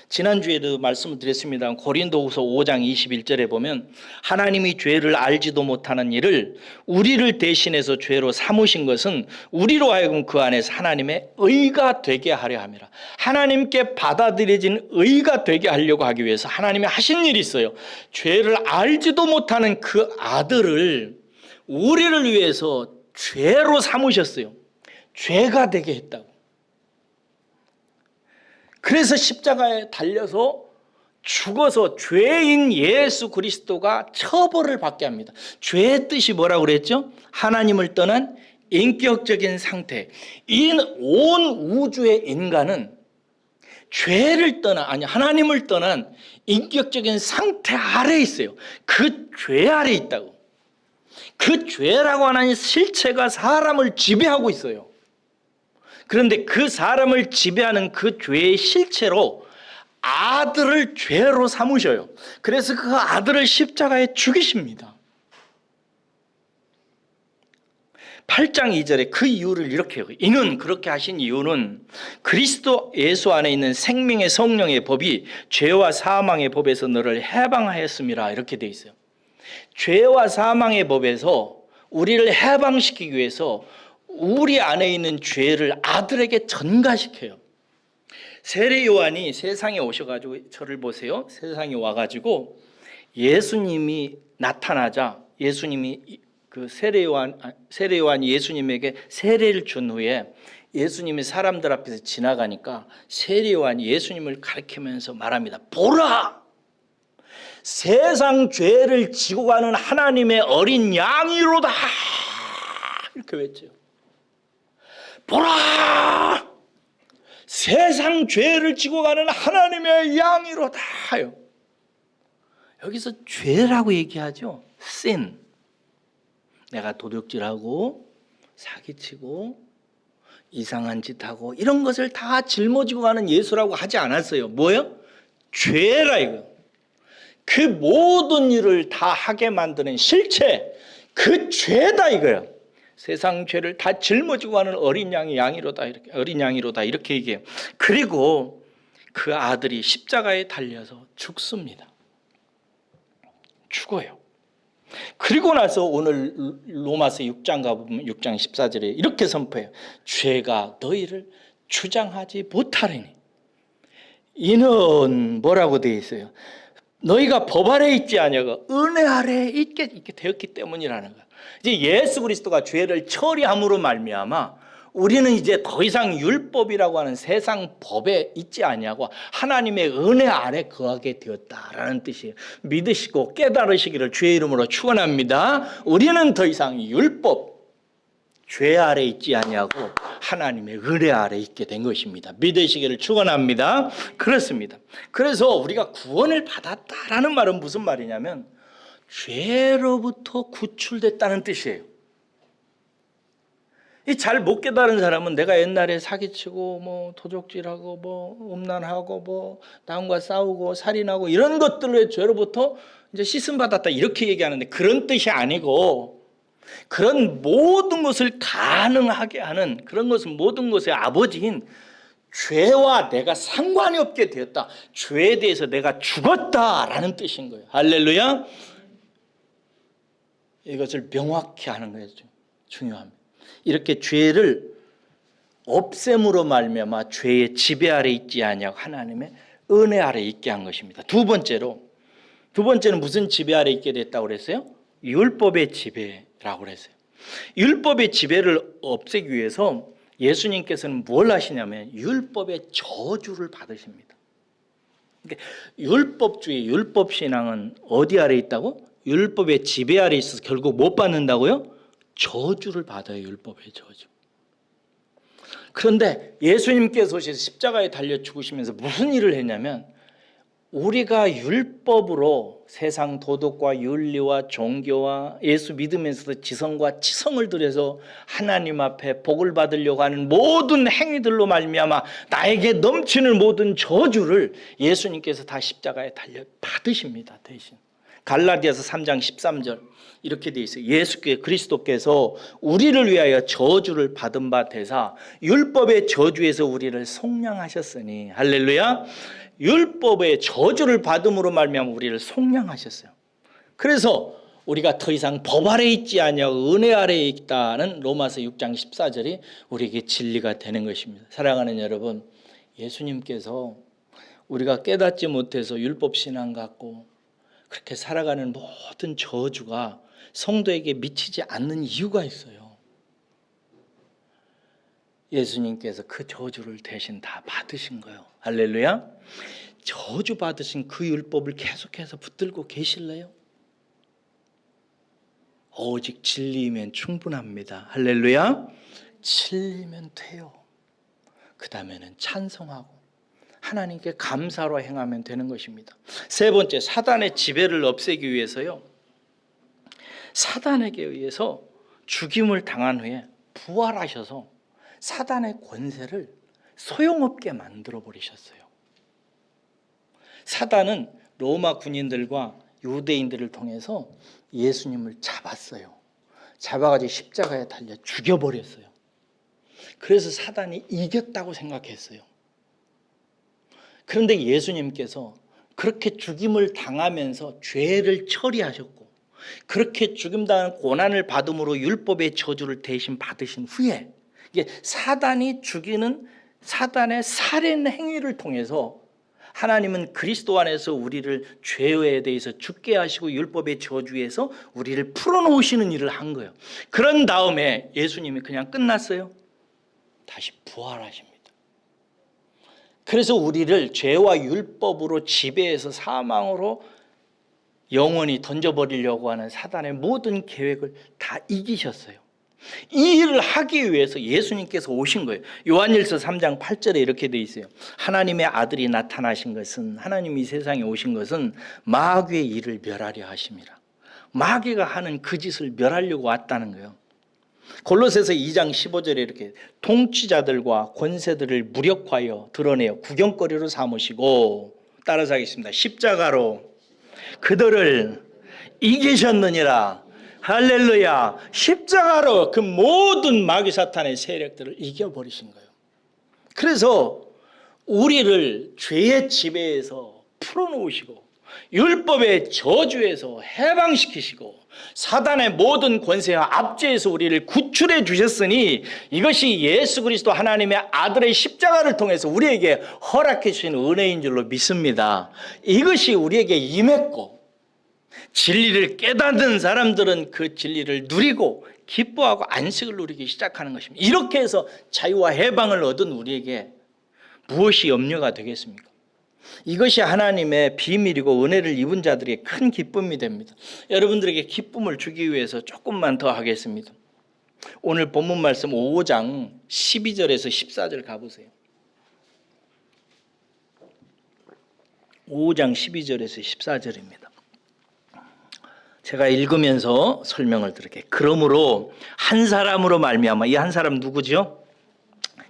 지난주에도 말씀을 드렸습니다. 고린도후서 5장 21절에 보면 하나님이 죄를 알지도 못하는 일을 우리를 대신해서 죄로 삼으신 것은 우리로 하여금 그 안에서 하나님의 의가 되게 하려 함이라. 하나님께 받아들여진 의가 되게 하려고 하기 위해서 하나님이 하신 일이 있어요. 죄를 알지도 못하는 그 아들을 우리를 위해서 죄로 삼으셨어요. 죄가 되게 했다고. 그래서 십자가에 달려서 죽어서 죄인 예수 그리스도가 처벌을 받게 합니다. 죄의 뜻이 뭐라고 그랬죠? 하나님을 떠난 인격적인 상태. 이 온 우주의 인간은 죄를 떠난, 아니 하나님을 떠난 인격적인 상태 아래 있어요. 그 죄 아래 있다고. 그 죄라고 하는 실체가 사람을 지배하고 있어요. 그런데 그 사람을 지배하는 그 죄의 실체로 아들을 죄로 삼으셔요. 그래서 그 아들을 십자가에 죽이십니다. 8장 2절에 그 이유를 이렇게 해요. 이는, 그렇게 하신 이유는 그리스도 예수 안에 있는 생명의 성령의 법이 죄와 사망의 법에서 너를 해방하였음이라. 이렇게 돼 있어요. 죄와 사망의 법에서 우리를 해방시키기 위해서 우리 안에 있는 죄를 아들에게 전가시켜요. 세례 요한이 세상에 오셔가지고, 저를 보세요. 세상에 와가지고 예수님이 나타나자, 예수님이 그 세례 요한이 예수님에게 세례를 준 후에 예수님이 사람들 앞에서 지나가니까 세례 요한이 예수님을 가리키면서 말합니다. 보라! 세상 죄를 지고 가는 하나님의 어린 양이로다! 이렇게 외쳐요. 보라! 세상 죄를 지고 가는 하나님의 양이로다요. 여기서 죄라고 얘기하죠. sin. 내가 도둑질하고 사기치고 이상한 짓하고 이런 것을 다 짊어지고 가는 예수라고 하지 않았어요. 뭐예요? 죄라 이거. 그 모든 일을 다 하게 만드는 실체, 그 죄다 이거예요. 세상 죄를 다 짊어지고 가는 어린 양이로다, 이렇게, 어린 양이로다 이렇게 얘기해요. 그리고 그 아들이 십자가에 달려서 죽습니다. 죽어요. 그리고 나서 오늘 로마서 6장 가보면 6장 14절에 이렇게 선포해요. 죄가 너희를 주장하지 못하리니. 이는 뭐라고 되어 있어요? 너희가 법 아래 있지 아니하고 은혜 아래 있게 되었기 때문이라는 거예요. 이제 예수 그리스도가 죄를 처리함으로 말미암아 우리는 이제 더 이상 율법이라고 하는 세상 법에 있지 아니하고 하나님의 은혜 아래 거하게 되었다라는 뜻이에요. 믿으시고 깨달으시기를 주의 이름으로 축원합니다. 우리는 더 이상 율법, 죄 아래 있지 아니하고 하나님의 은혜 아래 있게 된 것입니다. 믿으시기를 축원합니다. 그렇습니다. 그래서 우리가 구원을 받았다라는 말은 무슨 말이냐면 죄로부터 구출됐다는 뜻이에요. 이 잘 못 깨달은 사람은 내가 옛날에 사기치고 뭐 도적질하고 뭐 음란하고 뭐 남과 싸우고 살인하고 이런 것들의 죄로부터 이제 씻음 받았다 이렇게 얘기하는데 그런 뜻이 아니고 그런 모든 것을 가능하게 하는 그런 것은 모든 것의 아버지인 죄와 내가 상관이 없게 되었다. 죄에 대해서 내가 죽었다라는 뜻인 거예요. 할렐루야. 이것을 명확히 하는 거예요. 중요합니다. 이렇게 죄를 없앰으로 말미암아 죄의 지배 아래 있지 아니하고 하나님의 은혜 아래 있게 한 것입니다. 두 번째는 무슨 지배 아래 있게 됐다고 그랬어요? 율법의 지배라고 그랬어요. 율법의 지배를 없애기 위해서 예수님께서는 뭘 하시냐면 율법의 저주를 받으십니다. 그러니까 율법주의, 율법신앙은 어디 아래 있다고? 율법의 지배 아래 있어서 결국 못 받는다고요? 저주를 받아요. 율법의 저주. 그런데 예수님께서 오셔서 십자가에 달려 죽으시면서 무슨 일을 했냐면 우리가 율법으로 세상 도덕과 윤리와 종교와 예수 믿으면서도 지성과 치성을 들여서 하나님 앞에 복을 받으려고 하는 모든 행위들로 말미암아 나에게 넘치는 모든 저주를 예수님께서 다 십자가에 달려 받으십니다. 대신 갈라디아서 3장 13절 이렇게 되어 있어요. 예수께 그리스도께서 우리를 위하여 저주를 받은 바 되사 율법의 저주에서 우리를 속량하셨으니 할렐루야. 율법의 저주를 받음으로 말미암아 우리를 속량하셨어요. 그래서 우리가 더 이상 법 아래 있지 아니하고 은혜 아래에 있다는 로마서 6장 14절이 우리에게 진리가 되는 것입니다. 사랑하는 여러분, 예수님께서 우리가 깨닫지 못해서 율법 신앙 갖고 그렇게 살아가는 모든 저주가 성도에게 미치지 않는 이유가 있어요. 예수님께서 그 저주를 대신 다 받으신 거예요. 할렐루야. 저주 받으신 그 율법을 계속해서 붙들고 계실래요? 오직 진리면 충분합니다. 할렐루야. 진리면 돼요. 그 다음에는 찬송하고 하나님께 감사로 행하면 되는 것입니다. 세 번째, 사단의 지배를 없애기 위해서요. 사단에게 의해서 죽임을 당한 후에 부활하셔서 사단의 권세를 소용없게 만들어 버리셨어요. 사단은 로마 군인들과 유대인들을 통해서 예수님을 잡았어요. 잡아가지고 십자가에 달려 죽여버렸어요. 그래서 사단이 이겼다고 생각했어요. 그런데 예수님께서 그렇게 죽임을 당하면서 죄를 처리하셨고 그렇게 죽임당한 고난을 받음으로 율법의 저주를 대신 받으신 후에 이게 사단이 죽이는 사단의 살인 행위를 통해서 하나님은 그리스도 안에서 우리를 죄에 대해서 죽게 하시고 율법의 저주에서 우리를 풀어놓으시는 일을 한 거예요. 그런 다음에 예수님이 그냥 끝났어요? 다시 부활하십니다. 그래서 우리를 죄와 율법으로 지배해서 사망으로 영원히 던져버리려고 하는 사단의 모든 계획을 다 이기셨어요. 이 일을 하기 위해서 예수님께서 오신 거예요. 요한일서 3장 8절에 이렇게 돼 있어요. 하나님의 아들이 나타나신 것은 하나님이 세상에 오신 것은 마귀의 일을 멸하려 하심이라. 마귀가 하는 그 짓을 멸하려고 왔다는 거예요. 골로새서 2장 15절에 이렇게 통치자들과 권세들을 무력화하여 드러내어 구경거리로 삼으시고 따라서 하겠습니다. 십자가로 그들을 이기셨느니라. 할렐루야. 십자가로 그 모든 마귀 사탄의 세력들을 이겨버리신 거예요. 그래서 우리를 죄의 지배에서 풀어놓으시고 율법의 저주에서 해방시키시고 사단의 모든 권세와 압제에서 우리를 구출해 주셨으니 이것이 예수 그리스도 하나님의 아들의 십자가를 통해서 우리에게 허락해 주신 은혜인 줄로 믿습니다. 이것이 우리에게 임했고 진리를 깨닫는 사람들은 그 진리를 누리고 기뻐하고 안식을 누리기 시작하는 것입니다. 이렇게 해서 자유와 해방을 얻은 우리에게 무엇이 염려가 되겠습니까? 이것이 하나님의 비밀이고 은혜를 입은 자들에게 큰 기쁨이 됩니다. 여러분들에게 기쁨을 주기 위해서 조금만 더 하겠습니다. 오늘 본문 말씀 5장 12절에서 14절 가보세요. 5장 12절에서 14절입니다. 제가 읽으면서 설명을 드릴게요. 그러므로 한 사람으로 말미암아, 이 한 사람 누구죠?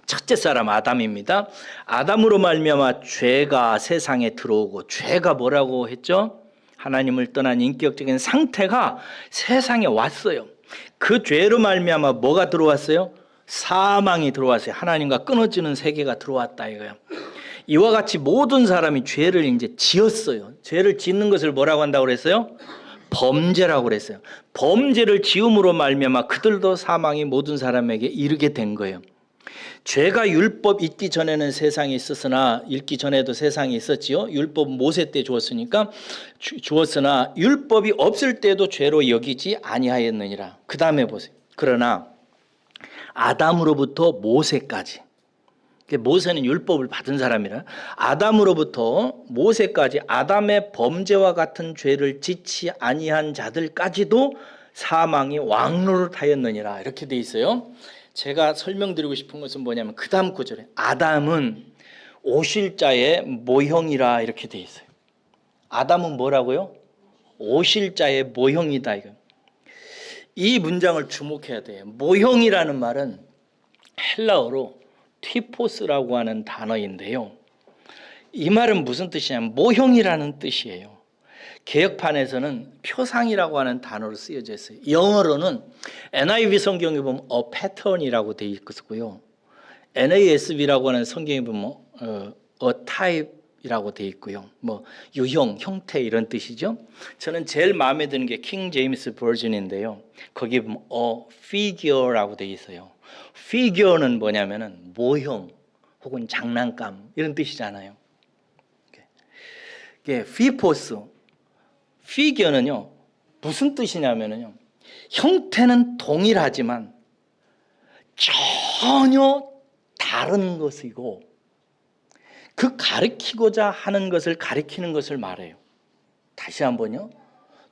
첫째 사람 아담입니다. 아담으로 말미암아 죄가 세상에 들어오고, 죄가 뭐라고 했죠? 하나님을 떠난 인격적인 상태가 세상에 왔어요. 그 죄로 말미암아 뭐가 들어왔어요? 사망이 들어왔어요. 하나님과 끊어지는 세계가 들어왔다 이거예요. 이와 같이 모든 사람이 죄를 이제 지었어요. 죄를 짓는 것을 뭐라고 한다고 그랬어요? 범죄라고 그랬어요. 범죄를 지음으로 말미암아 그들도 사망이 모든 사람에게 이르게 된 거예요. 죄가 율법 있기 전에는 세상이 있었으나, 읽기 전에도 세상이 있었지요. 율법 모세 때 주었으니까 주었으나 율법이 없을 때도 죄로 여기지 아니하였느니라. 그 다음에 보세요. 그러나 아담으로부터 모세까지, 모세는 율법을 받은 사람이라, 아담으로부터 모세까지 아담의 범죄와 같은 죄를 짓지 아니한 자들까지도 사망이 왕노릇하였느니라. 이렇게 돼 있어요. 제가 설명드리고 싶은 것은 뭐냐면 그 다음 구절에 아담은 오실 자의 모형이라 이렇게 돼 있어요. 아담은 뭐라고요? 오실 자의 모형이다 이거. 이 문장을 주목해야 돼요. 모형이라는 말은 헬라어로 티포스라고 하는 단어인데요. 이 말은 무슨 뜻이냐면 모형이라는 뜻이에요. 개혁판에서는 표상이라고 하는 단어로 쓰여져 있어요. 영어로는 NIV 성경에 보면 a pattern이라고 되어 있고요. NASB라고 하는 성경에 보면 a type이라고 되어 있고요. 뭐 유형, 형태 이런 뜻이죠. 저는 제일 마음에 드는 게 킹 제임스 버전인데요. 거기에 보면 a figure라고 되어 있어요. figure는 뭐냐면은 모형 혹은 장난감 이런 뜻이잖아요. 이게 피포스 피규어는요 무슨 뜻이냐면요 형태는 동일하지만 전혀 다른 것이고 그 가리키고자 하는 것을 가리키는 것을 말해요. 다시 한번요.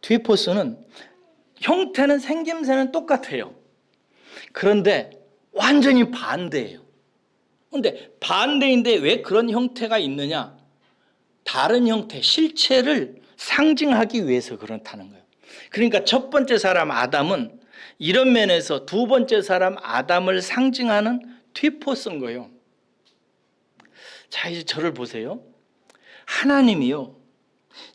뒤포스는 형태는 생김새는 똑같아요. 그런데 완전히 반대예요. 그런데 반대인데 왜 그런 형태가 있느냐? 다른 형태, 실체를 상징하기 위해서 그렇다는 거예요. 그러니까 첫 번째 사람 아담은 이런 면에서 두 번째 사람 아담을 상징하는 뒤포스인 거예요. 자, 이제 저를 보세요. 하나님이요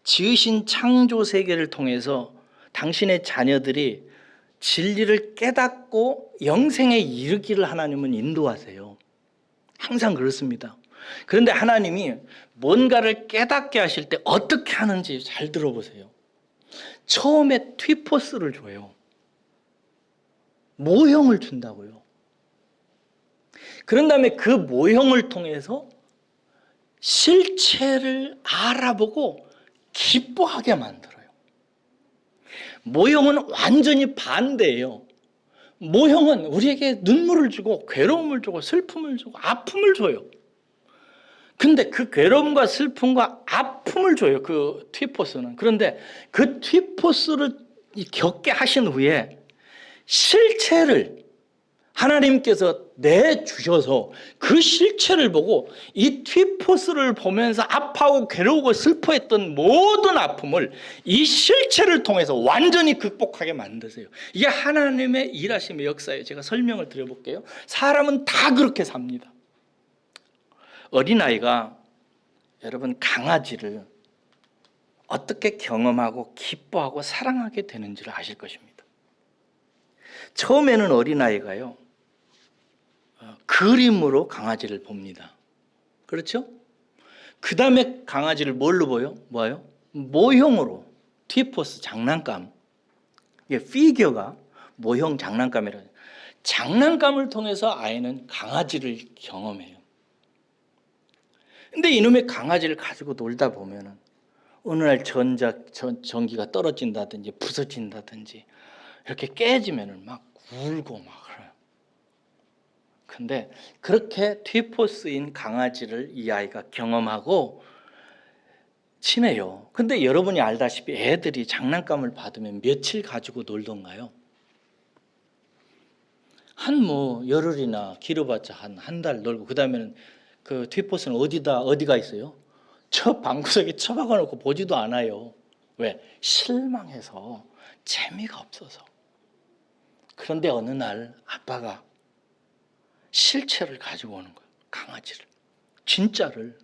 지으신 창조 세계를 통해서 당신의 자녀들이 진리를 깨닫고 영생에 이르기를 하나님은 인도하세요. 항상 그렇습니다. 그런데 하나님이 뭔가를 깨닫게 하실 때 어떻게 하는지 잘 들어보세요. 처음에 뒤포스를 줘요. 모형을 준다고요. 그런 다음에 그 모형을 통해서 실체를 알아보고 기뻐하게 만들어요. 모형은 완전히 반대예요. 모형은 우리에게 눈물을 주고 괴로움을 주고 슬픔을 주고 아픔을 줘요. 근데 그 괴로움과 슬픔과 아픔을 줘요. 그 뒤포스는. 그런데 그 뒤포스를 겪게 하신 후에 실체를 하나님께서 내주셔서 그 실체를 보고 이 뒤포스를 보면서 아파하고 괴로우고 슬퍼했던 모든 아픔을 이 실체를 통해서 완전히 극복하게 만드세요. 이게 하나님의 일하심의 역사예요. 제가 설명을 드려볼게요. 사람은 다 그렇게 삽니다. 어린아이가 여러분 강아지를 어떻게 경험하고 기뻐하고 사랑하게 되는지를 아실 것입니다. 처음에는 어린아이가요 그림으로 강아지를 봅니다. 그렇죠? 그 다음에 강아지를 뭘로 보여? 뭐예요? 모형으로 티포스 장난감, 이게 피규어가 모형 장난감이라 장난감을 통해서 아이는 강아지를 경험해요. 근데 이놈의 강아지를 가지고 놀다 보면은 어느 날 전기가 떨어진다든지 부서진다든지 이렇게 깨지면은 막 울고 막 그래요. 근데 그렇게 티포스인 강아지를 이 아이가 경험하고 친해요. 근데 여러분이 알다시피 애들이 장난감을 받으면 며칠 가지고 놀던가요? 열흘이나 길어봤자 한 달 놀고, 그 다음에는 그 티포스는 어디가 있어요? 저 방구석에 처박아 놓고 보지도 않아요. 왜? 실망해서, 재미가 없어서. 그런데 어느 날 아빠가 실체를 가지고 오는 거예요. 강아지를. 진짜를.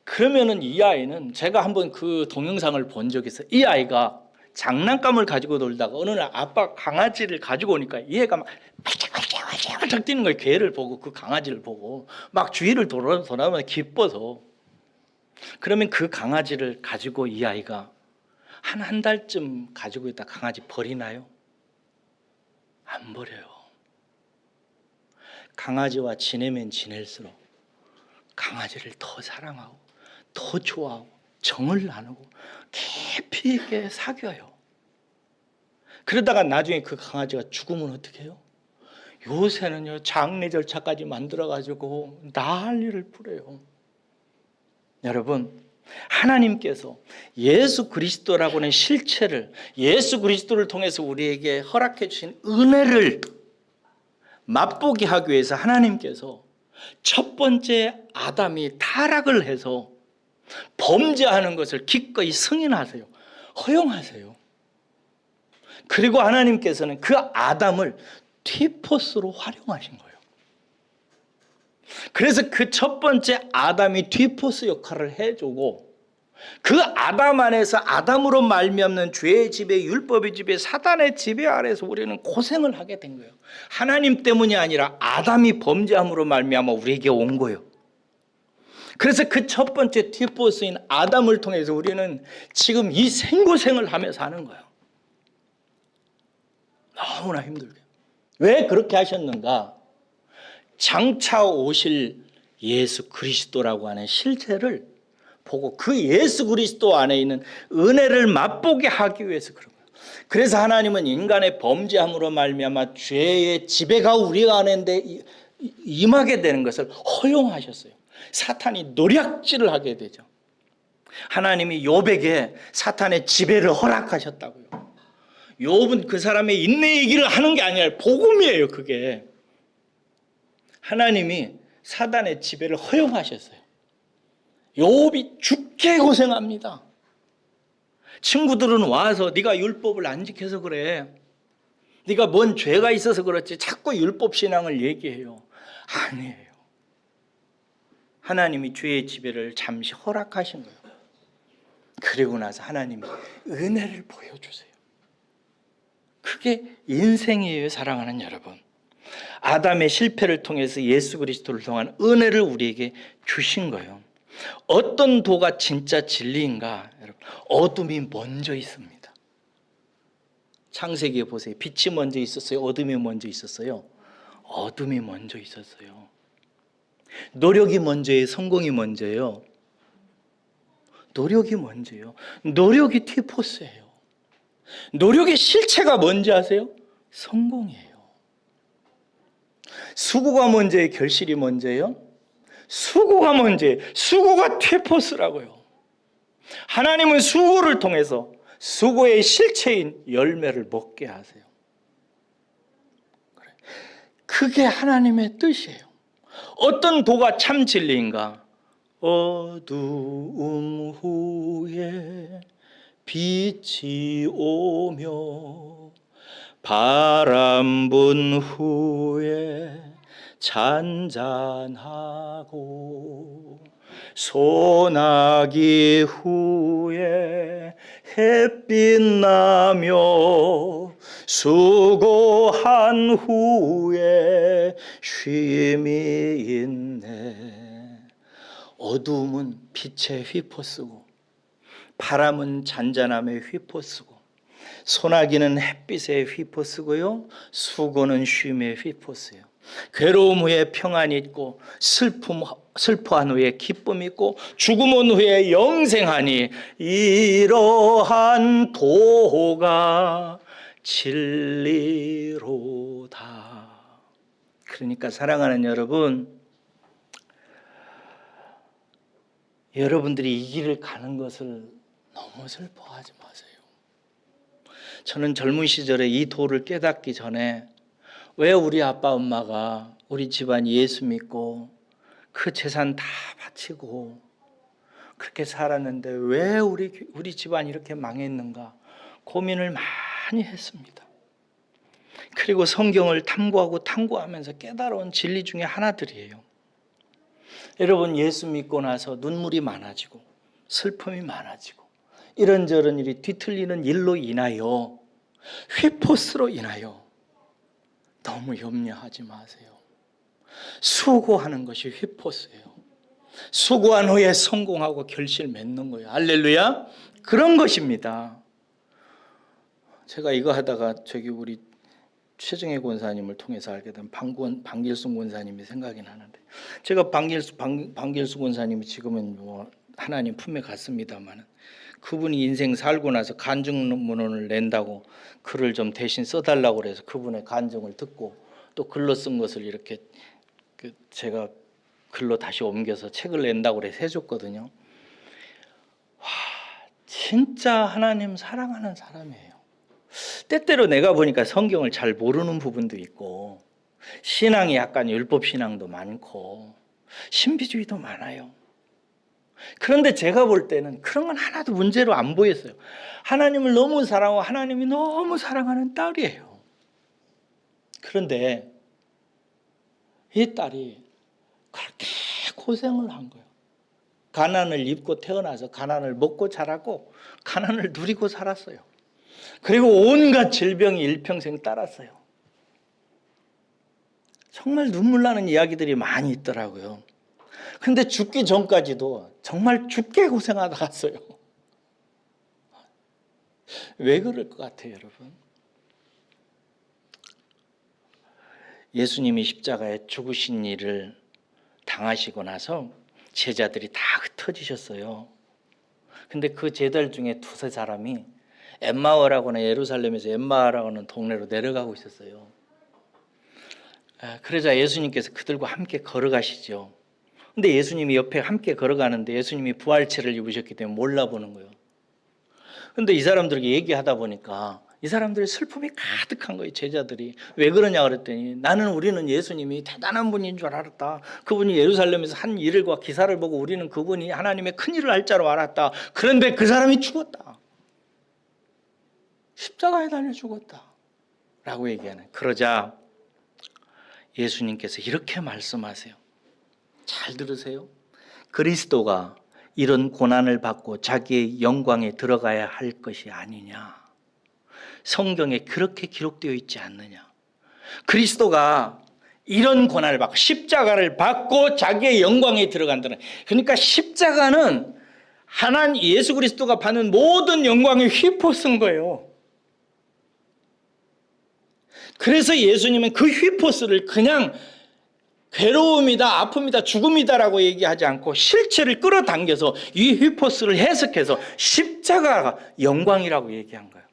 그러면은 이 아이는, 제가 한번 그 동영상을 본 적이 있어요. 이 아이가 장난감을 가지고 놀다가 어느 날 아빠 강아지를 가지고 오니까 이 애가 막 활짝 뛰는 거예요. 개를 보고, 그 강아지를 보고 막 주위를 돌아보면 기뻐서. 그러면 그 강아지를 가지고 이 아이가 한 달쯤 가지고 있다 강아지 버리나요? 안 버려요. 강아지와 지내면 지낼수록 강아지를 더 사랑하고 더 좋아하고 정을 나누고 깊이 있게 사귀어요. 그러다가 나중에 그 강아지가 죽으면 어떻게 해요? 요새는요, 장례 절차까지 만들어가지고 난리를 부려요. 여러분, 하나님께서 예수 그리스도라고 하는 실체를, 예수 그리스도를 통해서 우리에게 허락해 주신 은혜를 맛보게 하기 위해서 하나님께서 첫 번째 아담이 타락을 해서 범죄하는 것을 기꺼이 승인하세요. 허용하세요. 그리고 하나님께서는 그 아담을 티포스로 활용하신 거예요. 그래서 그 첫 번째 아담이 티포스 역할을 해주고, 그 아담 안에서 아담으로 말미암는 죄의 지배, 율법의 지배, 사단의 지배 아래서 우리는 고생을 하게 된 거예요. 하나님 때문이 아니라 아담이 범죄함으로 말미암아 우리에게 온 거예요. 그래서 그 첫 번째 티포스인 아담을 통해서 우리는 지금 이 생고생을 하며 사는 거예요. 너무나 힘들게. 왜 그렇게 하셨는가? 장차 오실 예수 그리스도라고 하는 실체를 보고 그 예수 그리스도 안에 있는 은혜를 맛보게 하기 위해서 그런 거예요. 그래서 하나님은 인간의 범죄함으로 말미암아 죄의 지배가 우리 안에 임하게 되는 것을 허용하셨어요. 사탄이 노략질을 하게 되죠. 하나님이 욥에게 사탄의 지배를 허락하셨다고요. 욥은 그 사람의 인내 얘기를 하는 게 아니라 복음이에요. 그게 하나님이 사단의 지배를 허용하셨어요. 욥이 죽게 고생합니다. 친구들은 와서 네가 율법을 안 지켜서 그래, 네가 뭔 죄가 있어서 그렇지, 자꾸 율법 신앙을 얘기해요. 아니에요. 하나님이 죄의 지배를 잠시 허락하신 거예요. 그리고 나서 하나님이 은혜를 보여주세요. 그게 인생이에요. 사랑하는 여러분, 아담의 실패를 통해서 예수 그리스도를 통한 은혜를 우리에게 주신 거예요. 어떤 도가 진짜 진리인가? 여러분, 어둠이 먼저 있습니다. 창세기에 보세요. 빛이 먼저 있었어요? 어둠이 먼저 있었어요? 어둠이 먼저 있었어요. 노력이 먼저예요? 성공이 먼저예요? 노력이 먼저예요. 노력이 티포스예요. 노력의 실체가 뭔지 아세요? 성공이에요. 수고가 먼저예요? 결실이 먼저예요? 수고가 먼저예요. 수고가 티포스라고요. 하나님은 수고를 통해서 수고의 실체인 열매를 먹게 하세요. 그게 하나님의 뜻이에요. 어떤 도가 참 진리인가? 어두움 후에 빛이 오며 바람 분 후에 잔잔하고 소나기 후에 햇빛 나며 수고한 후에 쉼이 있네. 어두움은 빛에 휘포쓰고 바람은 잔잔함에 휘포쓰고 소나기는 햇빛에 휘포쓰고요, 수고는 쉼에 휘포쓰요. 괴로움 후에 평안이 있고 슬퍼한 후에 기쁨이 있고 죽음 온 후에 영생하니 이러한 도가 진리로다. 그러니까 사랑하는 여러분, 여러분들이 이 길을 가는 것을 너무 슬퍼하지 마세요. 저는 젊은 시절에 이 도를 깨닫기 전에 왜 우리 아빠 엄마가 우리 집안 예수 믿고 그 재산 다 바치고 그렇게 살았는데 왜 우리 집안이 이렇게 망했는가 고민을 많이 했습니다. 그리고 성경을 탐구하면서 깨달아온 진리 중에 하나들이에요. 여러분, 예수 믿고 나서 눈물이 많아지고 슬픔이 많아지고 이런저런 일이 뒤틀리는 일로 인하여 휘포스로 인하여 너무 염려하지 마세요. 수고하는 것이 휘포스예요. 수고한 후에 성공하고 결실 맺는 거예요. 할렐루야. 그런 것입니다. 제가 이거 하다가 우리 최정혜 권사님을 통해서 알게 된 방길순 권사님이 생각이 나는데, 제가 방길순 권사님이 지금은 하나님 품에 갔습니다만, 그분이 인생 살고 나서 간증문을 낸다고 글을 좀 대신 써달라고 그래서 그분의 간증을 듣고 또 글로 쓴 것을 이렇게 제가 글로 다시 옮겨서 책을 낸다고 그래서 해줬거든요. 와, 진짜 하나님 사랑하는 사람이에요. 때때로 내가 보니까 성경을 잘 모르는 부분도 있고 신앙이 약간 율법신앙도 많고 신비주의도 많아요. 그런데 제가 볼 때는 그런 건 하나도 문제로 안 보였어요. 하나님을 너무 사랑하고 하나님이 너무 사랑하는 딸이에요. 그런데 이 딸이 그렇게 고생을 한 거예요. 가난을 입고 태어나서 가난을 먹고 자라고 가난을 누리고 살았어요. 그리고 온갖 질병이 일평생 따랐어요. 정말 눈물 나는 이야기들이 많이 있더라고요. 근데 죽기 전까지도 정말 죽게 고생하다 갔어요. 왜 그럴 것 같아요, 여러분? 예수님이 십자가에 죽으신 일을 당하시고 나서 제자들이 다 흩어지셨어요. 근데 그 제자들 중에 두세 사람이 엠마오라고는 예루살렘에서 엠마오라고는 동네로 내려가고 있었어요. 그러자 예수님께서 그들과 함께 걸어가시죠. 근데 예수님이 옆에 함께 걸어가는데 예수님이 부활체를 입으셨기 때문에 몰라보는 거예요. 근데 이 사람들에게 얘기하다 보니까 이 사람들의 슬픔이 가득한 거예요. 제자들이. 왜 그러냐 그랬더니 우리는 예수님이 대단한 분인 줄 알았다. 그분이 예루살렘에서 한 일과 기사를 보고 우리는 그분이 하나님의 큰 일을 할 자로 알았다. 그런데 그 사람이 죽었다. 십자가에 달려 죽었다 라고 얘기하는. 그러자 예수님께서 이렇게 말씀하세요. 잘 들으세요. 그리스도가 이런 고난을 받고 자기의 영광에 들어가야 할 것이 아니냐. 성경에 그렇게 기록되어 있지 않느냐. 그리스도가 이런 고난을 받고 십자가를 받고 자기의 영광에 들어간다는. 그러니까 십자가는 하나님 예수 그리스도가 받는 모든 영광에 휘포쓴 거예요. 그래서 예수님은 그 휘포스를 그냥 괴로움이다, 아픔이다, 죽음이다라고 얘기하지 않고 실체를 끌어당겨서 이 휘포스를 해석해서 십자가가 영광이라고 얘기한 거예요.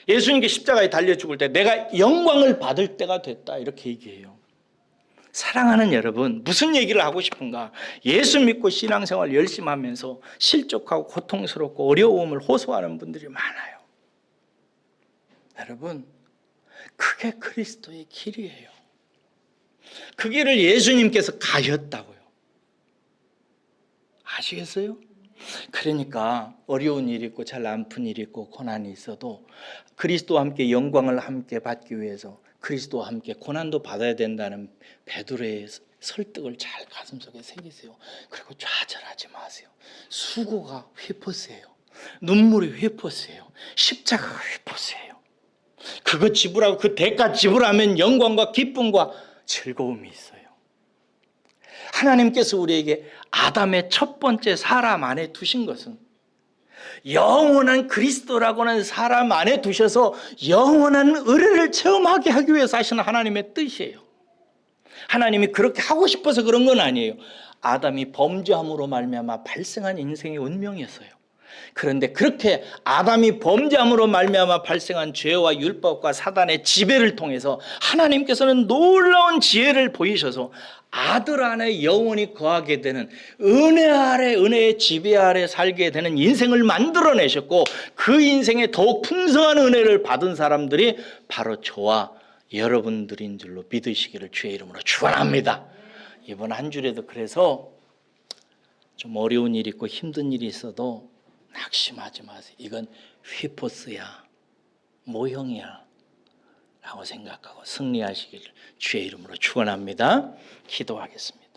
예수님께 십자가에 달려 죽을 때 내가 영광을 받을 때가 됐다 이렇게 얘기해요. 사랑하는 여러분, 무슨 얘기를 하고 싶은가? 예수 믿고 신앙생활 열심히 하면서 실족하고 고통스럽고 어려움을 호소하는 분들이 많아요. 여러분, 그게 그리스도의 길이에요. 그 길을 예수님께서 가셨다고요. 아시겠어요? 그러니까 어려운 일이 있고 잘 안 푼 일이 있고 고난이 있어도 그리스도와 함께 영광을 함께 받기 위해서 그리스도와 함께 고난도 받아야 된다는 베드로의 설득을 잘 가슴속에 새기세요. 그리고 좌절하지 마세요. 수고가 휘포스예요. 눈물이 휘포스예요. 십자가가 휘포스예요. 그거 지불하고 그 대가 지불하면 영광과 기쁨과 즐거움이 있어요. 하나님께서 우리에게 아담의 첫 번째 사람 안에 두신 것은 영원한 그리스도라고는 사람 안에 두셔서 영원한 은혜를 체험하게 하기 위해서 하시는 하나님의 뜻이에요. 하나님이 그렇게 하고 싶어서 그런 건 아니에요. 아담이 범죄함으로 말미암아 발생한 인생의 운명이었어요. 그런데 그렇게 아담이 범죄함으로 말미암아 발생한 죄와 율법과 사단의 지배를 통해서 하나님께서는 놀라운 지혜를 보이셔서 아들 안에 영원히 거하게 되는 은혜 아래 은혜의 지배 아래 살게 되는 인생을 만들어내셨고 그 인생에 더욱 풍성한 은혜를 받은 사람들이 바로 저와 여러분들인 줄로 믿으시기를 주의 이름으로 축원합니다. 이번 한 주에도 그래서 좀 어려운 일이 있고 힘든 일이 있어도 낙심하지 마세요. 이건 휘포스야, 모형이야 라고 생각하고 승리하시기를 주의 이름으로 축원합니다. 기도하겠습니다.